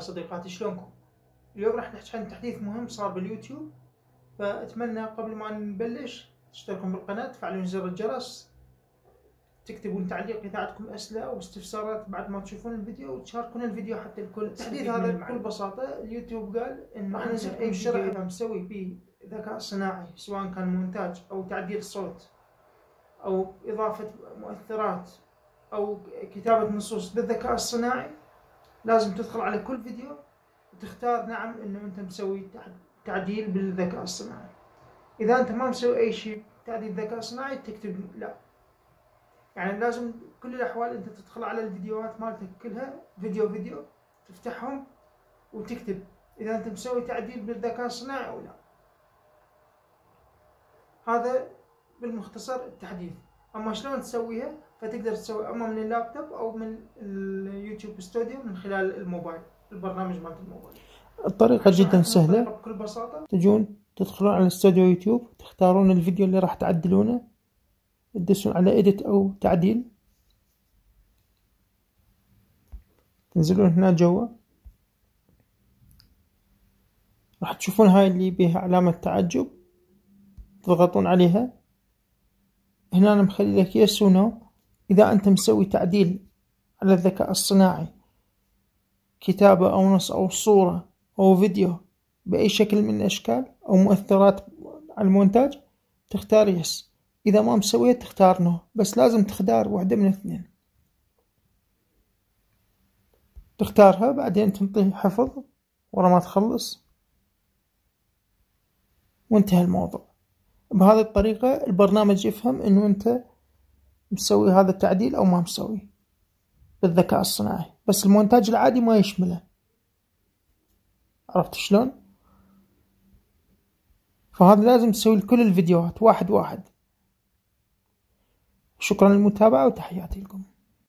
صديقاتي، شلونكم؟ اليوم راح نحكي عن تحديث مهم صار باليوتيوب، فأتمنى قبل ما نبلش تشتركون بالقناة، تفعلون زر الجرس، تكتبون تعليق إذا عندكم أسئلة أو استفسارات بعد ما تشوفون الفيديو، وتشاركون الفيديو حتى الكل. التحديث هذا بكل بساطة اليوتيوب قال إنه راح ننزل أي شرع إذا مسوي به ذكاء صناعي، سواء كان مونتاج أو تعديل صوت أو إضافة مؤثرات أو كتابة نصوص بالذكاء الصناعي، لازم تدخل على كل فيديو وتختار نعم انه انت مسوي تعديل بالذكاء الصناعي. اذا انت ما مسوي اي شيء تعديل ذكاء صناعي تكتب لا. يعني لازم كل الاحوال انت تدخل على الفيديوهات مالتك كلها فيديو تفتحهم وتكتب اذا انت مسوي تعديل بالذكاء الصناعي او لا. هذا بالمختصر التحديث. اما شلون تسويها فتقدر تسوي اما من اللابتوب او من اليوتيوب ستوديو من خلال الموبايل، البرنامج مالت الموبايل. الطريقة جدا سهلة. بكل بساطة تجون تدخلون على استوديو يوتيوب، تختارون الفيديو اللي راح تعدلونه، تدسون على إيديت أو تعديل، تنزلون هنا جوا، راح تشوفون هاي اللي بيها علامة تعجب، تضغطون عليها. هنا أنا مخلي لك يس ونو. إذا أنت مسوي تعديل على الذكاء الصناعي، كتابة أو نص أو صورة أو فيديو بأي شكل من الأشكال أو مؤثرات على المونتاج، تختار يس. إذا ما مسويه تختار نو، بس لازم تختار واحدة من الاثنين. تختارها بعدين تنطيه حفظ ورا ما تخلص، وانتهى الموضوع. بهذه الطريقة البرنامج يفهم انه انت مسوي هذا التعديل او ما مسوي بالذكاء الصناعي، بس المونتاج العادي ما يشمله. عرفت شلون؟ فهذا لازم تسوي لكل الفيديوهات واحد واحد. شكرا للمتابعة وتحياتي لكم.